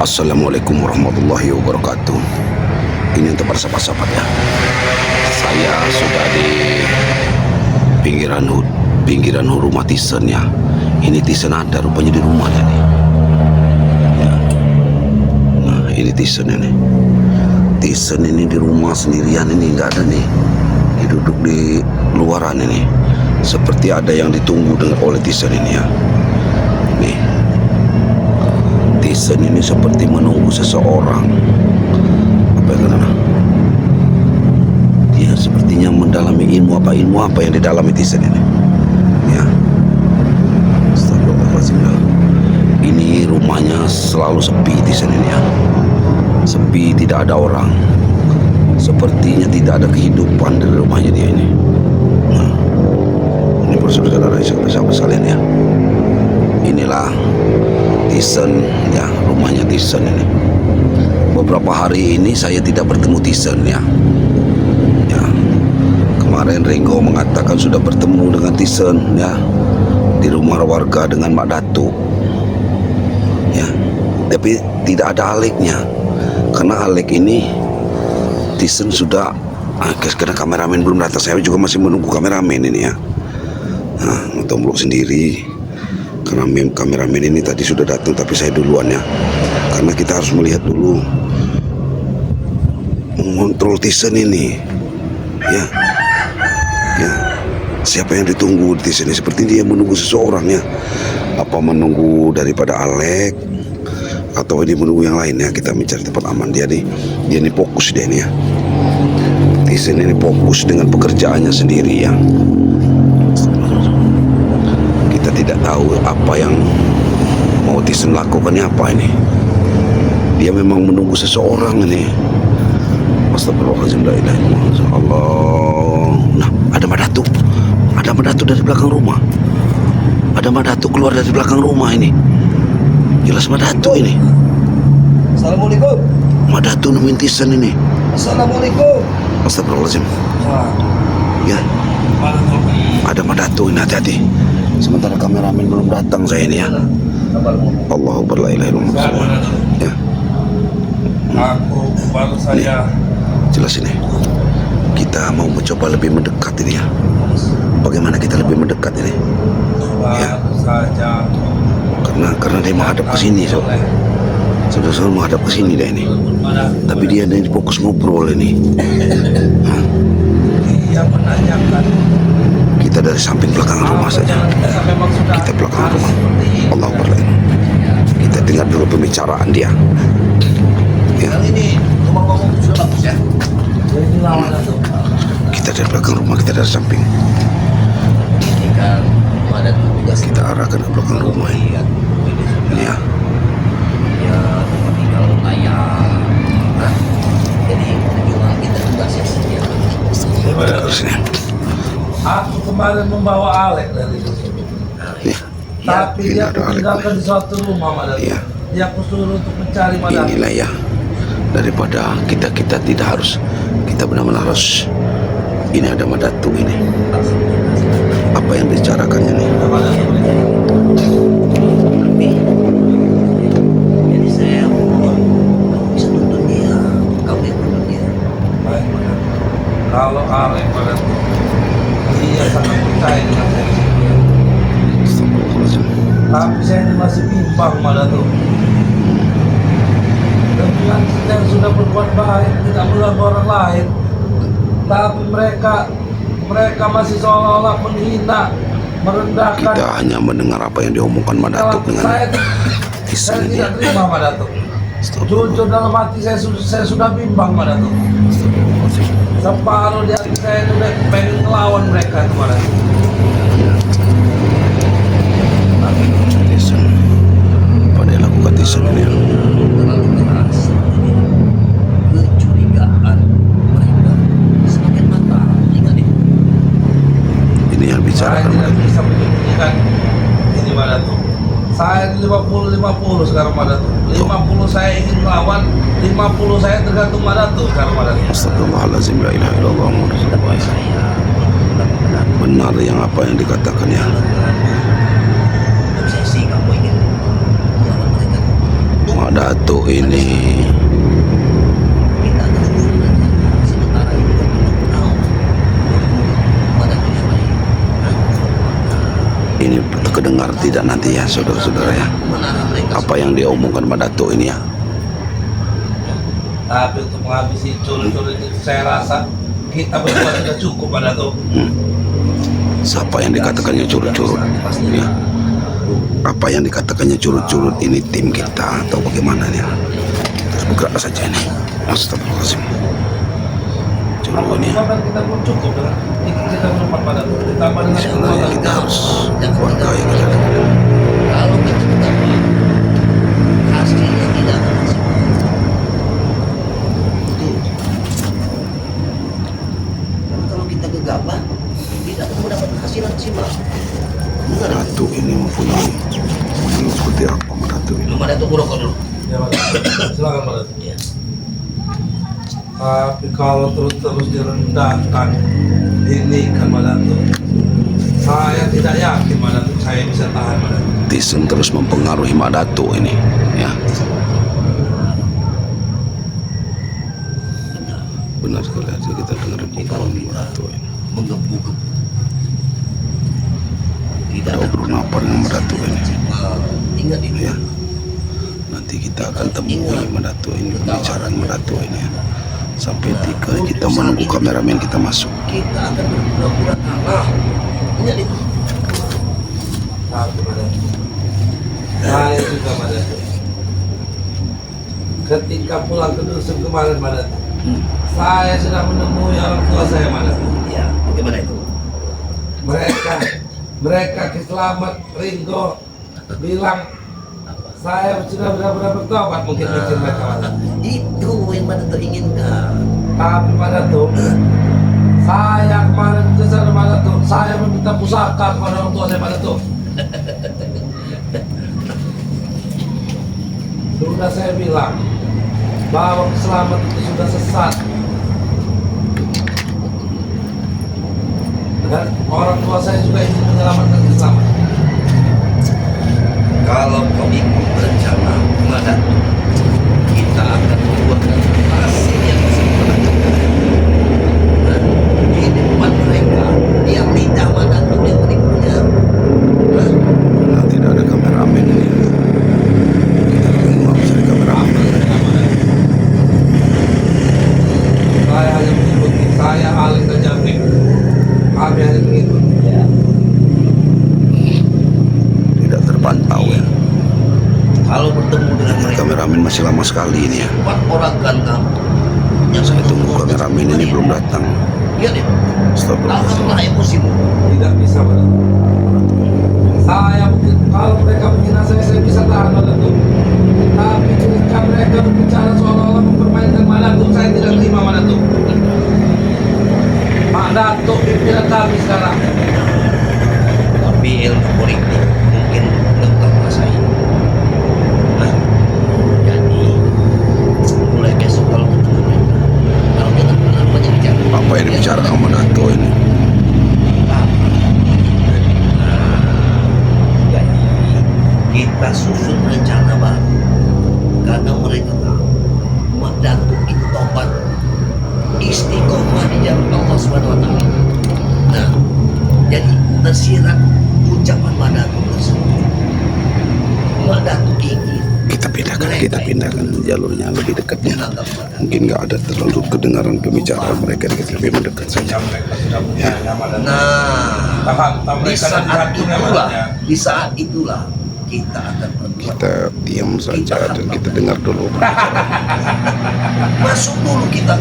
Assalamualaikum warahmatullahi wabarakatuh. Ini untuk para sahabat-sahabat ya. Saya sudah di pinggiran rumah Tisen ya. Ini Tisen ada rupanya di rumah tadi. Ya. Nah ini Tisen ini. Tisen ini di rumah sendirian ini, nggak ada nih. Dia duduk di luaran ini. Seperti ada yang ditunggu oleh Tisen ini ya. Nih. Tisen ini seperti menunggu seseorang. Apa yang kena? Dia sepertinya mendalami ilmu apa yang didalami Tisen ini. Ya. Astagfirullahaladzim. Ini rumahnya selalu sepi Tisen ini ya. Sepi, tidak ada orang. Sepertinya tidak ada kehidupan dari rumahnya dia ini. Nah, ini saudara-saudara sahabat sekalian ya. Inilah Tisen ya, rumahnya Tisen ini. Beberapa hari ini saya tidak bertemu Tisen ya. Ya. Kemarin Ringo mengatakan sudah bertemu dengan Tisen ya di rumah warga dengan Mak Datuk. Ya. Tapi tidak ada Aleknya. Karena Alek ini Tisen sudah karena kameramen belum datang. Saya juga masih menunggu kameramen ini ya. Nah, nonton vlog sendiri. Karena kameramen ini tadi sudah datang, tapi saya duluan ya. Karena kita harus melihat dulu, mengontrol Tisen ini, ya, ya. Siapa yang ditunggu di Tisen ini? Seperti dia menunggu seseorang ya. Apa menunggu daripada Alek, atau ini menunggu yang lain ya? Kita mencari tempat aman. Dia nih fokus dia nih ya. Tisen ini fokus dengan pekerjaannya sendiri ya. Tidak tahu apa yang mau Tisen lakukannya apa ini. Dia memang menunggu seseorang ini. Astagfirullahaladzim, la ilaha illallah. Allah. Nah, ada Madatu. Ada Madatu dari belakang rumah. Ada Madatu keluar dari belakang rumah ini. Jelas Madatu ini. Assalamualaikum. Madatu nemuin Tisen ini. Assalamualaikum. Astagfirullahaladzim. Ya. Ada Madatu ini, hati-hati. Sementara kameramen belum datang saya ini ya. Allahu Akbar, la ilaha illallah. Ya. Aku baru saja. Jelas ini. Kita mau mencoba lebih mendekat ini ya. Bagaimana kita lebih mendekat ini? Ya. Saja. Karena dia menghadap ke sini, so. Sudah menghadap ke sini dia ini. Tapi dia fokus ngobrol ini. Hah? Dia menanyakan. Kita dari samping belakang rumah saja. Kita belakang rumah. Allah Akbar. Kita dengar dulu pembicaraan dia. Ya. Ini rumah kamu sudah bagus ya. Kita dari belakang rumah, kita dari samping. Ini kan ada tugas. Kita arahkan ke belakang rumah ini. Ya. Ya tempat tinggal layak. Jadi tujuan kita tugasnya setia. Kita ke sini. Aku kemarin membawa Alek dari sini. Ya. Tapi Ini dia ada Alek. tinggalkan di suatu rumah Madatu. Ya. Dia aku suruh untuk mencari Madatu. Inilah ya. Daripada kita tidak harus, kita benar-benar harus. Ini ada Madatu ini. Apa yang dibicarakannya nih? Jadi saya bisa tuntut dia. Kamu yang tuntut dia. Baik, Madatu. Kalau Alek Madatu, dia sangat percaya dengan saya. Astagfirullahaladzim. Tapi saya ini masih bimbang Madatu. Dengan kita yang sudah berbuat baik, tidak mengganggu orang lain, tapi mereka masih seolah-olah menghina, merendahkan. Kita hanya mendengar apa yang diomongkan Madatu dengan Saya Tisen ini. tidak terima Madatu. Jujur dalam hati saya sudah bimbang Madatu. Astagfirullahaladzim. Separuh di hati saya itu udah pengen ngelawan mereka itu Madatu. Tisen. Apa yang lakukan Tisen ini? Terlalu keras. Kecurigaan mereka semakin matang. Ingat ini. Ini yang Saya bicarakan tidak Madatu. bisa menyembunyikan ini Madatu. Saya 50-50 sekarang Madatu. 50 saya ingin melawan, 50 saya tergantung Madatu sekarang Madatu. Astagfirullahaladzim, la ilaha illallah Muhammad Rasulullah. Saya benar-benar Benar yang apa yang dikatakan ya. obsesi kamu ingin melawan mereka. Mak Datuk ini Kita akan susun aja. Sementara ini kan kita tahu Mak Datuk yang lain. ini terdengar tidak nanti ya saudara-saudara ya, Menara mereka apa yang dia omongkan Mak Datuk ini ya. Tapi untuk menghabisi curi-curi itu saya rasa kita berdua sudah cukup pada tuh. Siapa yang dikatakannya curut-curut ya? Apa yang dikatakannya curut-curut ini tim kita atau bagaimana ya? Terus bergerak saja ini. Astagfirullahaladzim. Curut ini Bahkan kita pun cukup dengan kita berempat pada tuh. Ditambah dengan sebenarnya kekuatan kita harus jangan warga yang tinggalkan. ada. Kalau kita gegabah, hasilnya tidak akan maksimal. Betul. Dan kalau kita gegabah, tidak akan mendapat hasil yang maksimal. Benar. Datuk ini mempunyai seperti apa Mak Datuk ini? Belum ada tuh rokok dulu. Ya, Pak. Silakan Pak Datuk. Ya. Tapi kalau terus-terus direndahkan ini kan Pak Datuk, saya tidak yakin Pak Datuk saya bisa tahan Pak Datuk. Netizen terus mempengaruhi Mak Datuk ini ya. Benar sekali aja kita dengar obrolan Mak Datuk ini. Menggebu-gebu. Tidak Ada obrolan apa dengan Mak Datuk ini maksimal. Ingat itu. ya. Nanti kita akan temui Mak Datuk ini, pembicaraan Mak Datuk ini ya. Sampai ketika kita menunggu kameramen kita masuk. Kita akan berpura-pura kalah. Ingat itu. Tapi Pak Datuk, saya juga Pak Datuk, ketika pulang ke dusun kemarin Pak Datuk, saya sudah menemui orang tua saya Pak Datuk. Ya, bagaimana itu? Mereka Kiselamat Ringo bilang saya sudah benar-benar bertobat, mungkin mikir mereka Pak Datuk. Itu yang mana teringinkan. Tapi Pak Datuk, saya kemarin ke sana Pak Datuk, saya meminta pusaka kepada orang tua saya Pak Datuk. Sudah saya bilang bahwa Kiselamat itu sudah sesat. Dan orang tua saya juga ingin menyelamatkan Kiselamat. Kalau kau ikut rencana Madatu, kita akan membuatkan hasil yang sempurna. Nah, di depan mereka, yang lidah Madatu yang menipunya. Nah, Nah, tidak ada kameramen ini. Kita mau cari kameramen. Saya hanya mengikuti, saya Alex Tajamik. Kami hanya mengikuti. ya. Tidak terpantau ya. Kalau bertemu dengan Ini mereka, kameramen masih lama sekali ini ya. 4 orang kan kamu. Yang Saya tunggu kameramen ini belum datang. Iya deh. Astagfirullahaladzim. Tahanlah emosimu. Tidak bisa Pak Datuk. Saya mungkin kalau mereka menghina saya bisa tahan Pak Datuk. Tapi ketika mereka berbicara seolah-olah mempermainkan Pak Datuk, saya tidak terima Pak Datuk. Pak Datuk pimpinan kami sekarang. Tapi ilmu politik mungkin belum kau kuasai. Nah, jadi mulai besok kalau ketemu mereka, kalau jangan pernah banyak bicara. Apa yang dibicarakan Mak Datuk ini? Jadi kita susun rencana baru karena mereka tahu Mak Datuk itu tobat istiqomah di jalan Allah Subhanahu Wa Taala. Nah, jadi tersirat ucapan Mak Datuk tersebut. Mak Datuk ingin Kita pindahkan jalurnya lebih dekatnya. menganggap Mak Datuk. Mungkin nggak ada terlalu kedengaran pembicaraan mereka, kita lebih mendekat saja. Mereka sudah punya Pak Datuk. Nah, Tahap di mereka saat dan itulah, maksudnya. di saat itulah kita akan berbuat. Kita diam saja dan kita dengar dulu. Masuk dulu kita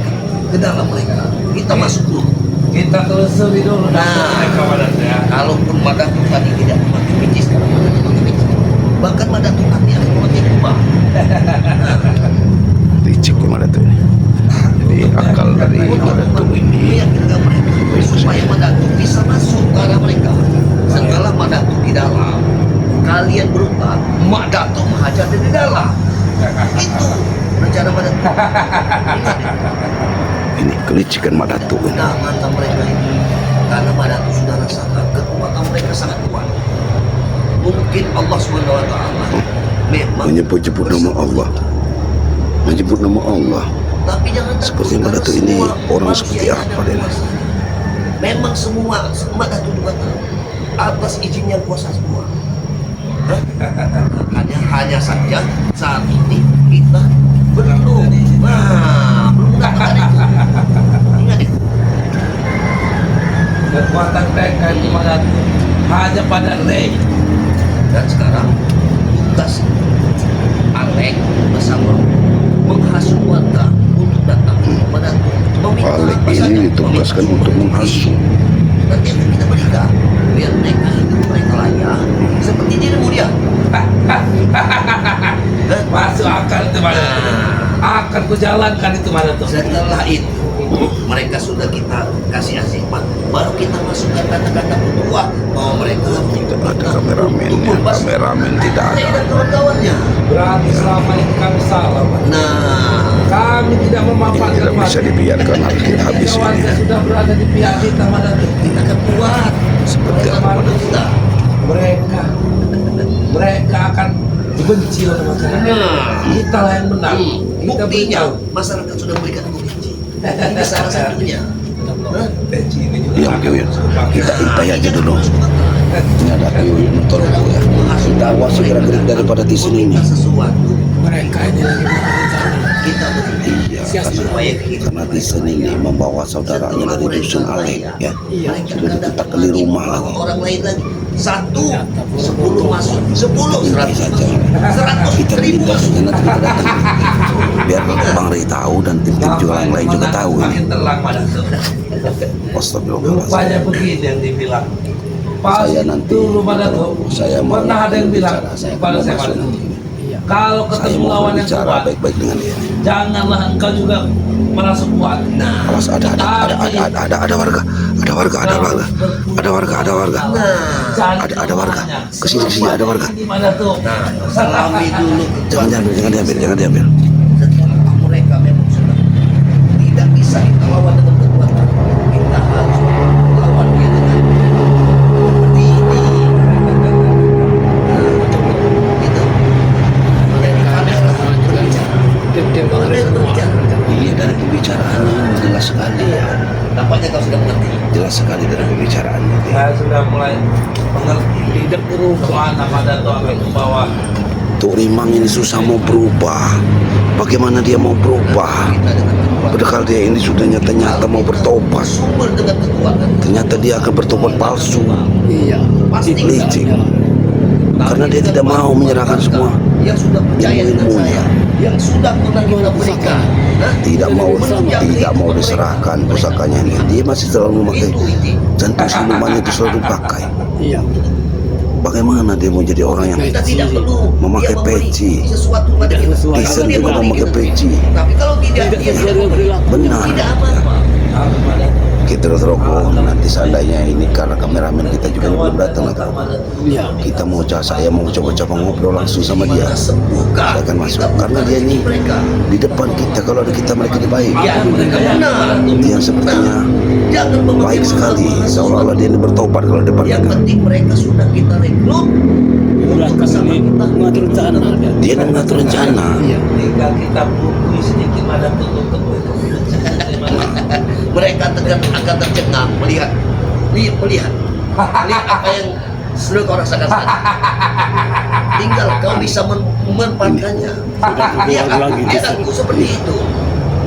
ke dalam mereka. Kita masuk dulu. Kita telusuri dulu Nah. mereka Pak Datuk ya. Kalaupun Madatu tadi tidak memakai peci, sekarang Madatu memakai peci. Bahkan Madatu nanti akan memakai kubah. Licik Mak Datuk ini. Jadi akal dari Mak Datuk ini meyakinkan mereka supaya Madatu bisa masuk ke arah mereka. Setelah Madatu di dalam, kalian berubah, Madatu menghajar dari dalam. Itu rencana Madatu. Ingat ya? ini kelicikan Mak Datuk ini. Nah, mata mereka ini karena Madatu sudah rasakan kekuatan mereka sangat kuat. Mungkin Allah Subhanahu wa taala memang menyebut-nyebut nama Allah, menyebut nama Allah. tapi jangan takut, Seperti karena Mbak Datuk ini semua orang manusia seperti yang apa ada dia? kuasa. Memang semua Mbak Datuk juga tahu atas izin yang kuasa semua. Hah? hanya saja saat ini kita belum mengatakan itu. Ingat itu. Kekuatan mereka itu mana tuh? Hanya pada Rey. Dan sekarang tugas Alek bersama menghasut warga untuk datang kepada meminta Alek apa saja, ini ditugaskan meminta untuk menghasut. Nanti akan kita berikan biar mereka hidup mereka layak seperti dirimu dia. Masuk akal itu mana tuh? Akan ku jalankan itu mana tuh? Setelah itu mereka sudah kita kasih azimat, baru kita masukkan kata-kata berdoa bahwa mereka Tidak ada kameramennya, kameramen tidak ada. dan kawan-kawannya. Berarti selama ini kami salah, Pak. Nah, Kami tidak Ini memanfaatkan tidak bisa warga. dibiarkan habis ini. Warga sudah berada di pihak kita mana tuh? kita akan kuat. Seperti Mereka apa bantu kita. Mereka akan dibenci oleh masyarakat. Kita lah yang menang. Kita Buktinya beritahu. masyarakat sudah memberikan bukti. Ini salah satunya. Hah? Diam Kuyun, kita aja dulu. Ini ada Kuyun motor ya. Kita awasi gerak-gerik daripada di sini ini. Meminta sesuatu Mereka ini lagi kita beri. Iya, Supaya kita karena di sini ini membawa saudaranya dari dusun Alek ya. Sudah ditetapkan di rumah lagi. orang lain lagi. 1, 10 masuk, 10, Ini 100 saja. masuk, 100 Kita ribu pindah masuk. nanti kita datang. Biar Bang Rey tahu dan tim-tim juga yang lain juga tahu ini. Makin terlang mana tuh? Astagfirullahaladzim. Rupanya begini yang dibilang. Pas Saya nanti dulu pada tuh saya mau pernah ada yang bilang bicara, saya pada mau saya masuk pada nanti. kalau Saya ketemu mau lawan yang bicara kuat, baik-baik dengan dia. janganlah engkau juga merasa kuat. Nah, Awas ada warga, ada warga. Ada warga. Kesini ada warga. Di mana tuh? Nah, selami dulu Jangan diambil. setelah mereka memang sudah tidak bisa kita lawan dengan kekuatan, kita harus lawan dia dengan seperti ini. Gitu. Mereka berbicara. Mereka berbicara. Iya, dari pembicaraannya jelas sekali ya. Nampaknya kau sudah mengerti. Jelas sekali dari pembicaraannya. Saya sudah mulai mengerti tidak berubah pada tuh sampai ke bawah. Tuk Rimang ini susah mau berubah. Bagaimana dia mau berubah? Kita dengan kekuatan. Padahal dia ini sudah nyata-nyata mau bertobat. Sumber dengan kekuatan. Ternyata dia akan bertobat palsu. Iya. Pasti Licik. Karena dia tidak mau menyerahkan semua yang sudah percaya dengan saya, yang sudah pernah kita berikan. Hah? tidak mau Menunjang tidak mau kehidupan diserahkan mereka. pusakanya ini. Dia masih selalu memakai Itu inti. jantung silumannya itu selalu dipakai. Iya. Bagaimana dia mau jadi orang yang Kita tidak perlu Memakai dia memberi peci. sesuatu pada kita. Sesuatu. Kalau Desain dia juga memberi memakai kita. peci. Tapi kalau tidak dia tidak sesuai memberi, perilaku. Benar. tidak apa-apa. Kita terus rokok. Nanti seandainya ini karena kameramen kita juga belum datang lagi. Iya. Kita mau saya mau coba-coba ngobrol langsung sama dia. Sembuhkan. Saya akan masuk. Kita Karena dia ini mereka. di depan kita. Kalau ada kita mereka di baik. Ya, mereka benar. Dia sepertinya Jangan memakai baik sekali. mahal-mahal Seolah-olah dia ini bertobat kalau di depan Yang kita. penting mereka sudah kita rekrut untuk bersama Ini kita. mengatur rencana ada. Dia yang mengatur rencana. Tinggal kita bukui sedikit ada tutup Mereka akan tercengang melihat melihat apa yang sudah kau rasakan saat ini. Tinggal kau bisa memanfaatkannya. Dia aku seperti itu.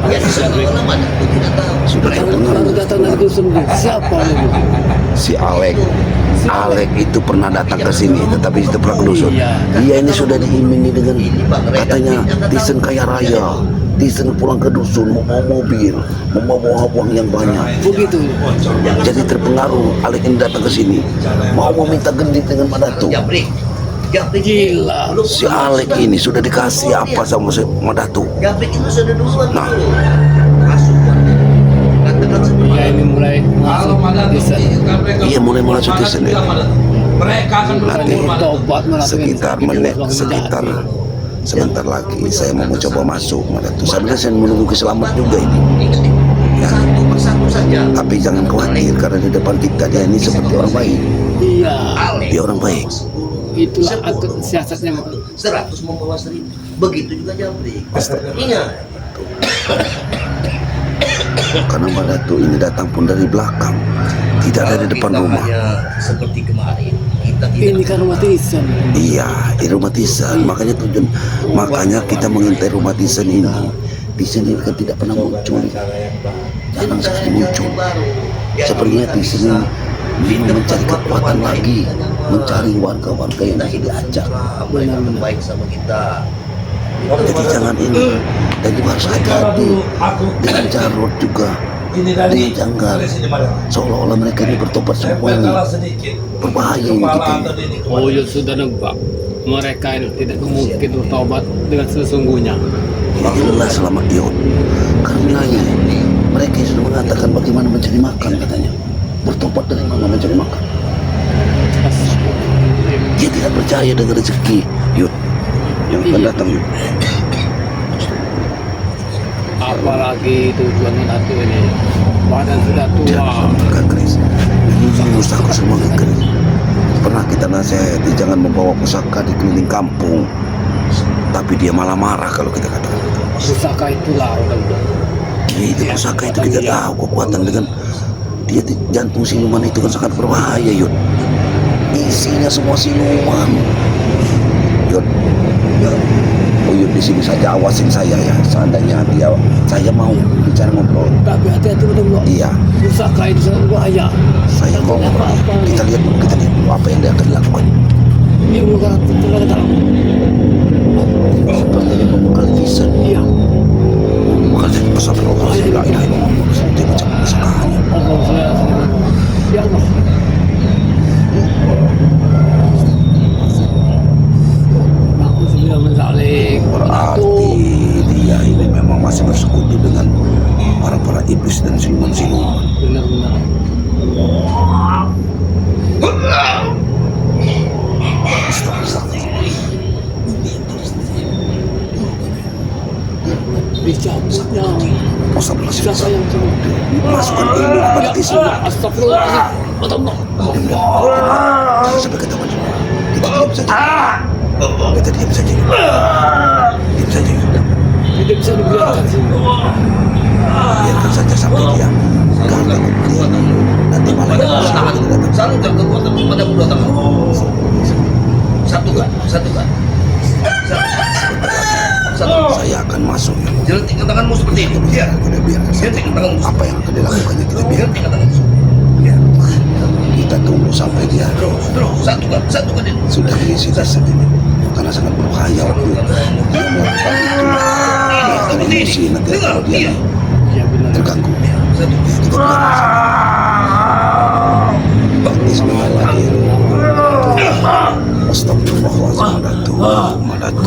Dia seolah mana aku tidak tahu. Sudah Mereka terdengar. Kalau datang dari dusun siapa ini? Si Alek itu pernah datang ke sini, tetapi itu pernah ke dusun. Dia ini sudah diiming dengan katanya Tisen kaya raya. Tisen pulang ke dusun membawa mobil, membawa uang yang banyak. Begitu. Jadi terpengaruh Alek ini datang ke sini, mau meminta gendit dengan Pak Datuk. Jabrik. Jabrik Gila. Si Alek ini sudah dikasih apa sama si Pak Datuk? Jabrik itu sudah duluan Nah. dulu. Masuk. Katakan seperti Ya ini mulai kalau mana tuh bisa Iya, mulai masuk di sini. Mereka akan Nanti berkumpul pada tobat sekitar sebentar lagi saya mau mencoba masuk Pak Datuk. Sebenarnya saya menunggu keselamat juga ini. Ingat ini. Satu persatu saja. Tapi jangan khawatir karena di depan kita dia ini seperti orang baik. Iya. Alek. Dia orang baik. Itulah 10. atur siasatnya. 100 membawa 1000. Begitu juga jambrik. Ingat. Karena Madatu ini datang pun dari belakang, tidak dari Kalau depan kita rumah. hanya seperti kemarin, kita tidak Ini kan rumah Tisan. Iya, di rumah Tisan. Makanya kita mengintai rumah Tisan ini. Tisan ini kan tidak pernah muncul. Jarang sekali muncul. Sepertinya Tisan ini mencari kekuatan lagi, mencari warga-warga yang tidak diajak. mereka baik sama kita. Jadi jangan ini. Dan juga harus hati-hati dengan Jarod juga, Ini dari dengan Janggal. dari sini Madam. Seolah-olah mereka ini bertobat Saya semuanya. kalah sedikit. Berbahaya ini Kepala kita. atau ini Oh ya sudah nebak. Mereka ini tidak mungkin bertobat dengan sesungguhnya. Ini lelah selama Ion. Karena mereka yang sudah mengatakan bagaimana mencari makan katanya. Bertobat dari mana mencari makan? Dia tidak percaya dengan rezeki. Yud, yang akan datang Yud. Apalagi tujuan Madatu ini. Badan sudah tua. Jangan makan keris. Pusaka semua keris. Pernah kita nasihati jangan membawa pusaka di keliling kampung. Tapi dia malah marah kalau kita katakan itu. Pusaka itulah orang bilang. Itu pusaka itu kita tahu kekuatan dengan dia jantung siluman itu kan sangat berbahaya Yud. Isinya semua siluman. Yud. Oh Yud, di sini saja awasin saya ya. Seandainya saya mau bicara ngobrol. Tapi hati-hati betul. Iya, Pusaka itu sangat bahaya. saya mau Takutnya ngobrol. apa-apa. Kita lihat dulu apa yang dia akan lakukan. Ini bukan tenaga dalam. Sepertinya membekal Tisan. Iya. Membekal jadi pesan Allah. La ilaha illallah. Dia macam pusakanya. Allah saya. Ya Allah. Aku sudah menzalik. Berarti dia ini memang masih bersekutu dengan para iblis dan siluman-siluman. Benar-benar. Dicabutnya. Astagfirullahaladzim. Siapa yang suruh? Masukkan ilmu kepada Tisan. Astagfirullahaladzim. Betul. Jangan sampai ketahuan. Kita diam saja. Kita diam saja. Diam saja. Tidak bisa dibiarkan sih. Biarkan saja sampai dia. Karena nanti malah Pada dua tangan, salurkan kekuatan pada kedua tangan. Satukan. saya akan masuk. Jelentikkan tanganmu seperti itu. Ya. Kita biarkan saja. Jelentikkan tanganmu. Apa yang akan dilakukannya kita biarkan. Jelentikkan tanganmu. Ya. Kita tunggu sampai dia Terus. Satukan ini. sudah mengisi Tisan ini. Karena sangat berbahaya waktu dia melakukan itu. Dia akan emosi nanti kalau dia Ya benar. terganggu. Satu. Kita biarkan. Bismillahirrahmanirrahim. Astagfirullahaladzim. Madatu.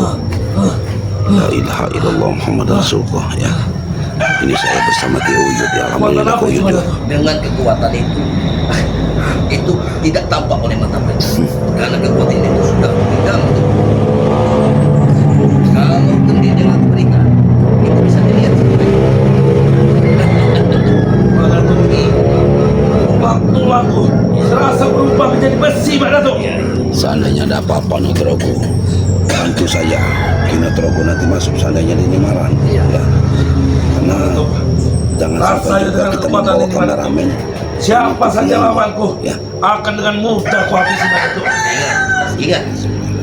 La ilaha illallah Muhammad Rasulullah ya. Ini saya bersama Ki Uyud ya. Alhamdulillah Ki Uyud. Dengan kekuatan itu tidak tampak oleh mata mereka. Karena kekuatan itu sudah di dalam tubuh. Kalau kemudian dengan berikan, itu bisa dilihat sendiri. Waktu serasa berubah menjadi besi Madatu. Seandainya ada apa-apa Nutrogo, bantu saya. Ki Nutrogo nanti masuk seandainya ini maran. Ya. Karena jangan sampai juga kita membawakan ramen. Siapa saja lawanku Ya. akan dengan mudah ku habisi Madatu.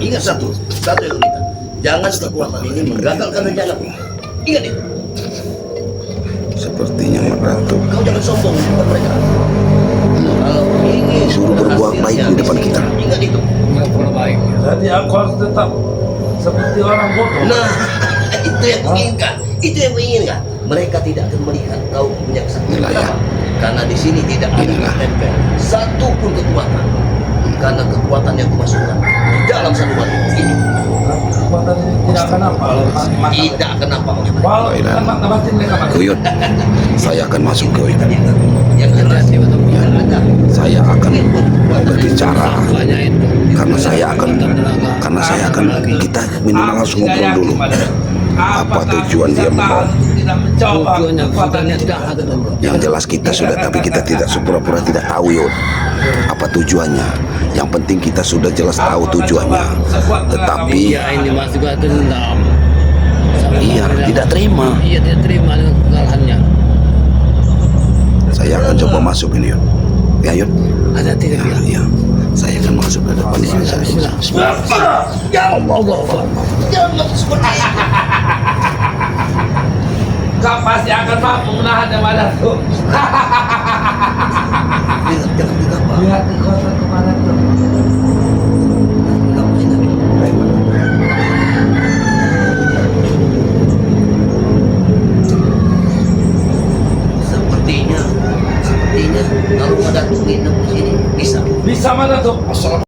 Ingat satu yang kita. Jangan kekuatan ini menggagalkan rencana. Ingat itu. Sepertinya Madatu Kau jangan sombong kepada mereka. Kalau ingin Suruh berbuat baik di depan kita. Ingat itu. Yang baik. Jadi aku harus tetap seperti orang bodoh. Nah, itu yang kuinginkan. Itu yang kuinginkan. Mereka tidak akan melihat kau punya kesaktian. Inilah ya. Kenapa? Karena di sini tidak ada Inilah. tempel satu pun kekuatan. Karena kekuatan yang kumasukkan di dalam sanubari ini Kekuatan ini tidak akan apa oleh mata. tidak akan nampak oleh mereka. Walau dengan mata batin mereka mati. Uyud, saya akan masuk ke Uyud. Yang jelas Ya. ada Saya akan berbicara Banyak itu. karena saya akan kita minimal harus ngobrol dulu. Apa tujuan dia membawa? Tidak mencoba Tujuannya kekuatan sudah itu. jahat dan Yang jelas kita sudah, tapi kita tidak pura-pura tidak tahu Yud. Apa tujuannya? Yang penting kita sudah jelas tahu tujuannya. Tetapi Iya ini mas juga dendam. iya tidak terima. Iya tidak terima dengan kekalahannya. Saya akan coba masuk ini Yud. Ya Yud. Ada tidak Ya, ya? ya. Saya akan masuk ke depan di sini. Bismillah. Ya Allah, Allah Allah. jangan seperti itu. Kau pasti akan mampu menahan yang mana tuh. Jangan, Pak. Lihat kekuatan kemana tuh.